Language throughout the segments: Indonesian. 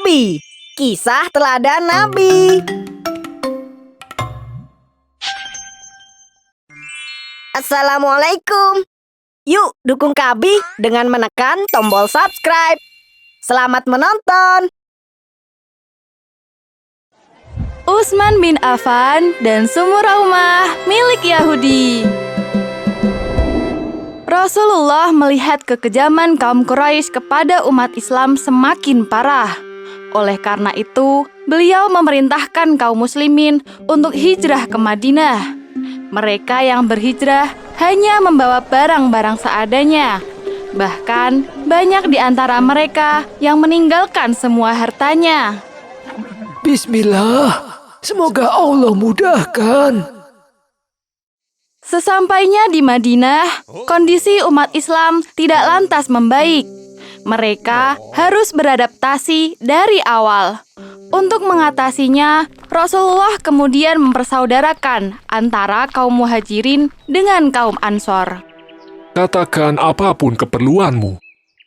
Nabi. Kisah teladan Nabi. Assalamualaikum. Yuk dukung Kabi dengan menekan tombol subscribe. Selamat menonton. Utsman bin Affan dan sumur Raumah milik Yahudi. Rasulullah melihat kekejaman kaum Quraisy kepada umat Islam semakin parah. Oleh karena itu, beliau memerintahkan kaum muslimin untuk hijrah ke Madinah. Mereka yang berhijrah hanya membawa barang-barang seadanya. Bahkan, banyak di antara mereka yang meninggalkan semua hartanya. Bismillah, semoga Allah mudahkan. Sesampainya di Madinah, kondisi umat Islam tidak lantas membaik. Mereka harus beradaptasi dari awal. Untuk mengatasinya, Rasulullah kemudian mempersaudarakan antara kaum Muhajirin dengan kaum Ansor. Katakan apapun keperluanmu.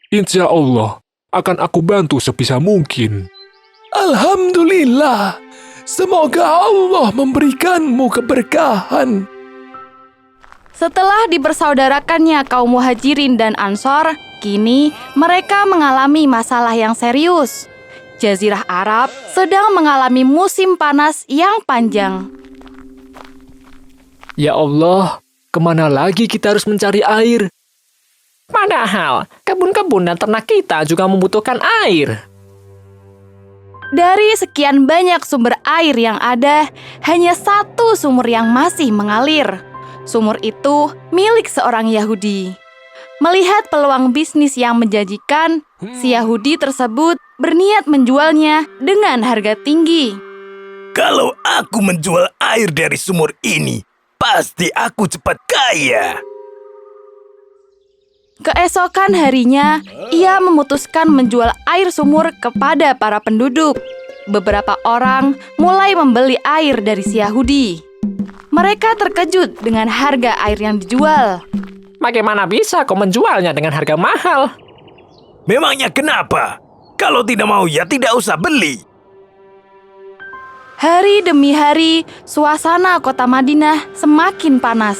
Insya Allah akan aku bantu sebisa mungkin. Alhamdulillah, semoga Allah memberikanmu keberkahan. Setelah dipersaudarakannya kaum Muhajirin dan Ansor, kini mereka mengalami masalah yang serius. Jazirah Arab sedang mengalami musim panas yang panjang. Ya Allah, kemana lagi kita harus mencari air? Padahal kebun-kebun dan ternak kita juga membutuhkan air. Dari sekian banyak sumber air yang ada, hanya satu sumur yang masih mengalir. Sumur itu milik seorang Yahudi. Melihat peluang bisnis yang menjanjikan, si Yahudi tersebut berniat menjualnya dengan harga tinggi. Kalau aku menjual air dari sumur ini, pasti aku cepat kaya. Keesokan harinya, ia memutuskan menjual air sumur kepada para penduduk. Beberapa orang mulai membeli air dari si Yahudi. Mereka terkejut dengan harga air yang dijual. Bagaimana bisa kau menjualnya dengan harga mahal? Memangnya kenapa? Kalau tidak mau ya tidak usah beli. Hari demi hari, suasana kota Madinah semakin panas.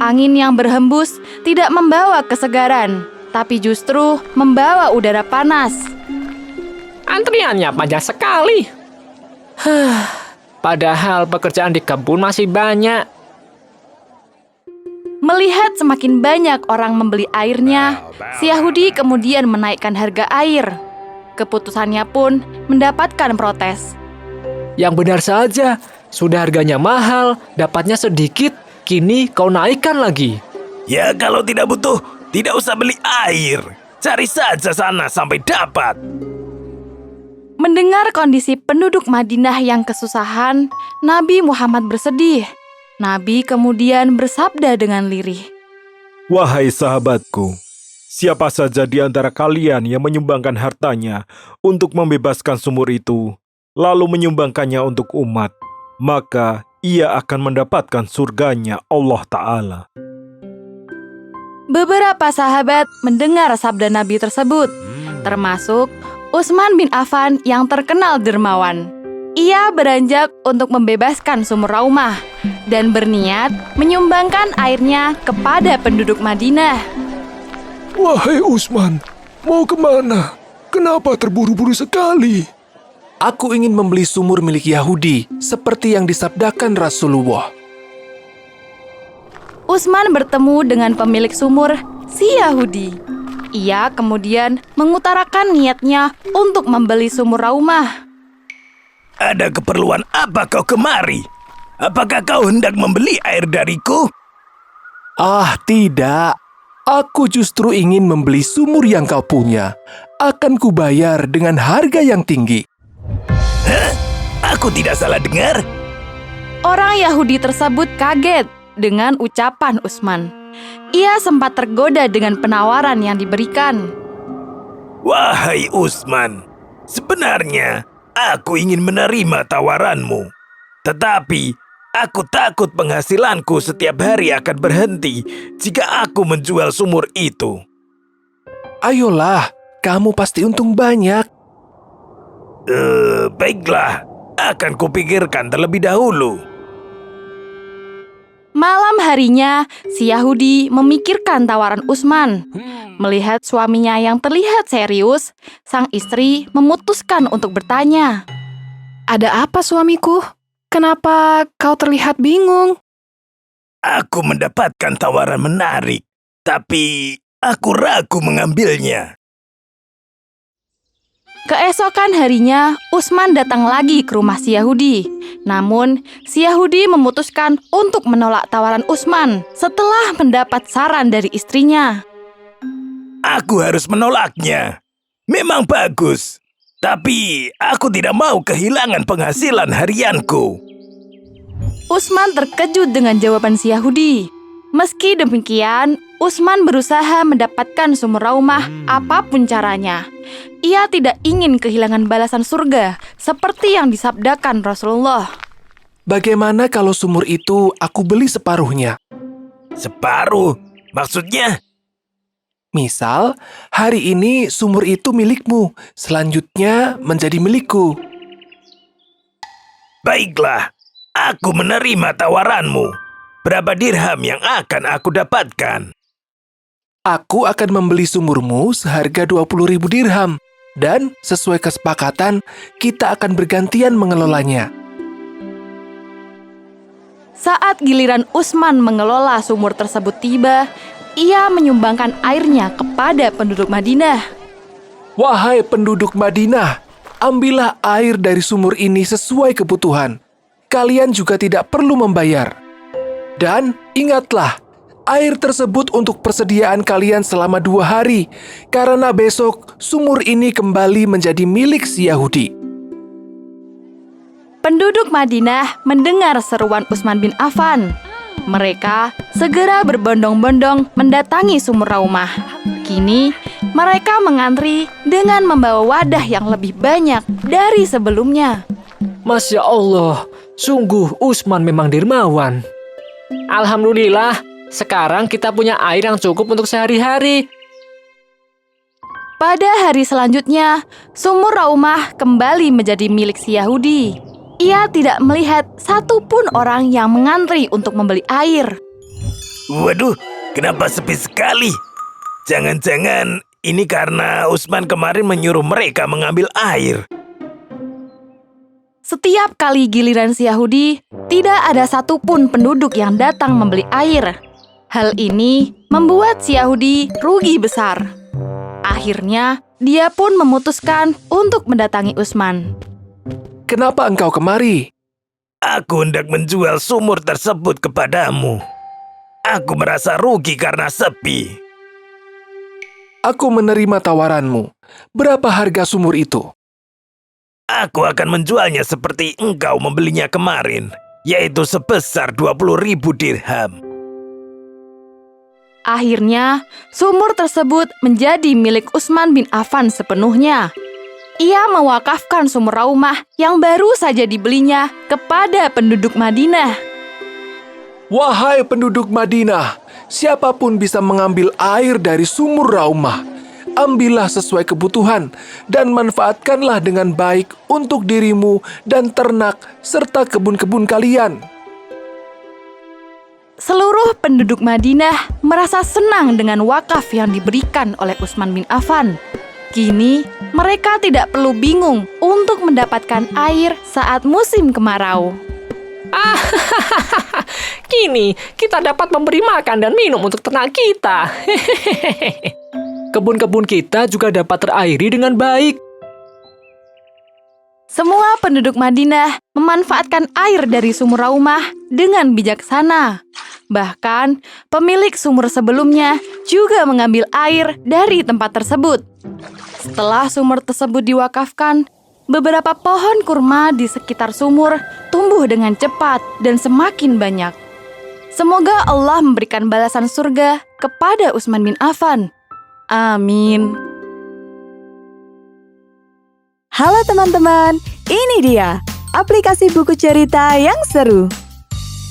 Angin yang berhembus tidak membawa kesegaran, tapi justru membawa udara panas. Antriannya panjang sekali. Padahal pekerjaan di kebun masih banyak. Melihat semakin banyak orang membeli airnya, si Yahudi kemudian menaikkan harga air. Keputusannya pun mendapatkan protes. Yang benar saja, sudah harganya mahal, dapatnya sedikit, kini kau naikkan lagi. Ya kalau tidak butuh, tidak usah beli air. Cari saja sana sampai dapat. Mendengar kondisi penduduk Madinah yang kesusahan, Nabi Muhammad bersedih. Nabi kemudian bersabda dengan lirih, Wahai sahabatku, siapa saja di antara kalian yang menyumbangkan hartanya untuk membebaskan sumur itu, lalu menyumbangkannya untuk umat, maka ia akan mendapatkan surganya Allah Ta'ala. Beberapa sahabat mendengar sabda Nabi tersebut, termasuk Utsman bin Affan yang terkenal dermawan. Ia beranjak untuk membebaskan sumur Raumah dan berniat menyumbangkan airnya kepada penduduk Madinah. Wahai Utsman, mau kemana? Kenapa terburu-buru sekali? Aku ingin membeli sumur milik Yahudi, seperti yang disabdakan Rasulullah. Utsman bertemu dengan pemilik sumur, si Yahudi. Ia kemudian mengutarakan niatnya untuk membeli sumur Raumah. Ada keperluan apa kau kemari? Apakah kau hendak membeli air dariku? Ah, tidak. Aku justru ingin membeli sumur yang kau punya. Akan kubayar dengan harga yang tinggi. Hah? Aku tidak salah dengar? Orang Yahudi tersebut kaget dengan ucapan Utsman. Ia sempat tergoda dengan penawaran yang diberikan. Wahai Utsman, sebenarnya aku ingin menerima tawaranmu. Tetapi aku takut penghasilanku setiap hari akan berhenti jika aku menjual sumur itu. Ayolah, kamu pasti untung banyak. Baiklah, akan kupikirkan terlebih dahulu. Malam harinya, si Yahudi memikirkan tawaran Utsman. Melihat suaminya yang terlihat serius, sang istri memutuskan untuk bertanya. Ada apa suamiku? Kenapa kau terlihat bingung? Aku mendapatkan tawaran menarik, tapi aku ragu mengambilnya. Keesokan harinya, Utsman datang lagi ke rumah si Yahudi. Namun, si Yahudi memutuskan untuk menolak tawaran Utsman setelah mendapat saran dari istrinya. Aku harus menolaknya. Memang bagus, tapi aku tidak mau kehilangan penghasilan harianku. Utsman terkejut dengan jawaban si Yahudi. Meski demikian, Utsman berusaha mendapatkan sumur Raumah apapun caranya. Ia tidak ingin kehilangan balasan surga seperti yang disabdakan Rasulullah. Bagaimana kalau sumur itu aku beli separuhnya? Separuh? Maksudnya? Misal, hari ini sumur itu milikmu, selanjutnya menjadi milikku. Baiklah, aku menerima tawaranmu. Berapa dirham yang akan aku dapatkan? Aku akan membeli sumurmu seharga 20.000 dirham. Dan sesuai kesepakatan, kita akan bergantian mengelolanya. Saat giliran Utsman mengelola sumur tersebut tiba, ia menyumbangkan airnya kepada penduduk Madinah. Wahai penduduk Madinah, ambillah air dari sumur ini sesuai kebutuhan. Kalian juga tidak perlu membayar. Dan ingatlah, air tersebut untuk persediaan kalian selama 2 hari, karena besok sumur ini kembali menjadi milik si Yahudi. Penduduk Madinah mendengar seruan Utsman bin Affan. Mereka segera berbondong-bondong mendatangi sumur Raumah. Kini, mereka mengantri dengan membawa wadah yang lebih banyak dari sebelumnya. Masya Allah, sungguh Utsman memang dermawan. Alhamdulillah, sekarang kita punya air yang cukup untuk sehari-hari. Pada hari selanjutnya, sumur Raumah kembali menjadi milik si Yahudi. Ia tidak melihat satupun orang yang mengantri untuk membeli air. Waduh, kenapa sepi sekali? Jangan-jangan ini karena Utsman kemarin menyuruh mereka mengambil air. Setiap kali giliran si Yahudi, tidak ada satupun penduduk yang datang membeli air. Hal ini membuat si Yahudi rugi besar. Akhirnya, dia pun memutuskan untuk mendatangi Utsman. Kenapa engkau kemari? Aku hendak menjual sumur tersebut kepadamu. Aku merasa rugi karena sepi. Aku menerima tawaranmu. Berapa harga sumur itu? Aku akan menjualnya seperti engkau membelinya kemarin, yaitu sebesar 20.000 dirham. Akhirnya, sumur tersebut menjadi milik Utsman bin Affan sepenuhnya. Ia mewakafkan sumur Raumah yang baru saja dibelinya kepada penduduk Madinah. Wahai penduduk Madinah, siapapun bisa mengambil air dari sumur Raumah. Ambillah sesuai kebutuhan dan manfaatkanlah dengan baik untuk dirimu dan ternak serta kebun-kebun kalian. Seluruh penduduk Madinah merasa senang dengan wakaf yang diberikan oleh Utsman bin Affan. Kini, mereka tidak perlu bingung untuk mendapatkan air saat musim kemarau. Kini kita dapat memberi makan dan minum untuk ternak kita. Kebun-kebun kita juga dapat terairi dengan baik. Semua penduduk Madinah memanfaatkan air dari sumur Raumah dengan bijaksana. Bahkan, pemilik sumur sebelumnya juga mengambil air dari tempat tersebut. Setelah sumur tersebut diwakafkan, beberapa pohon kurma di sekitar sumur tumbuh dengan cepat dan semakin banyak. Semoga Allah memberikan balasan surga kepada Utsman bin Affan. Amin. Halo teman-teman, ini dia aplikasi buku cerita yang seru.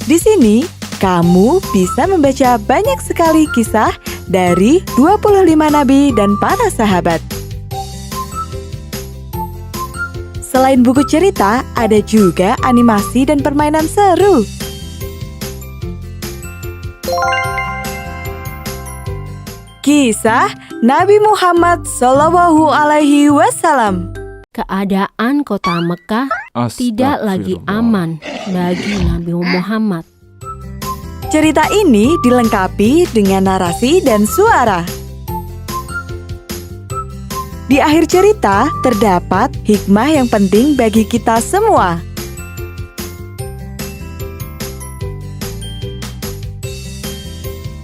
Di sini, kamu bisa membaca banyak sekali kisah dari 25 nabi dan para sahabat. Selain buku cerita, ada juga animasi dan permainan seru. Kisah Nabi Muhammad Shallallahu Alaihi Wasallam. Keadaan kota Mekah tidak lagi aman bagi Nabi Muhammad. Cerita ini dilengkapi dengan narasi dan suara. Di akhir cerita terdapat hikmah yang penting bagi kita semua.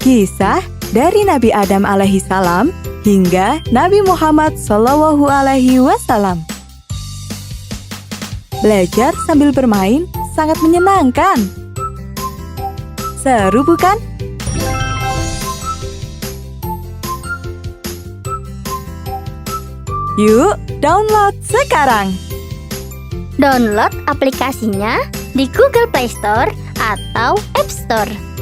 Kisah dari Nabi Adam alaihi salam hingga Nabi Muhammad Shallallahu alaihi wasallam. Belajar sambil bermain sangat menyenangkan. Seru bukan? Yuk, download sekarang. Download aplikasinya di Google Play Store atau App Store.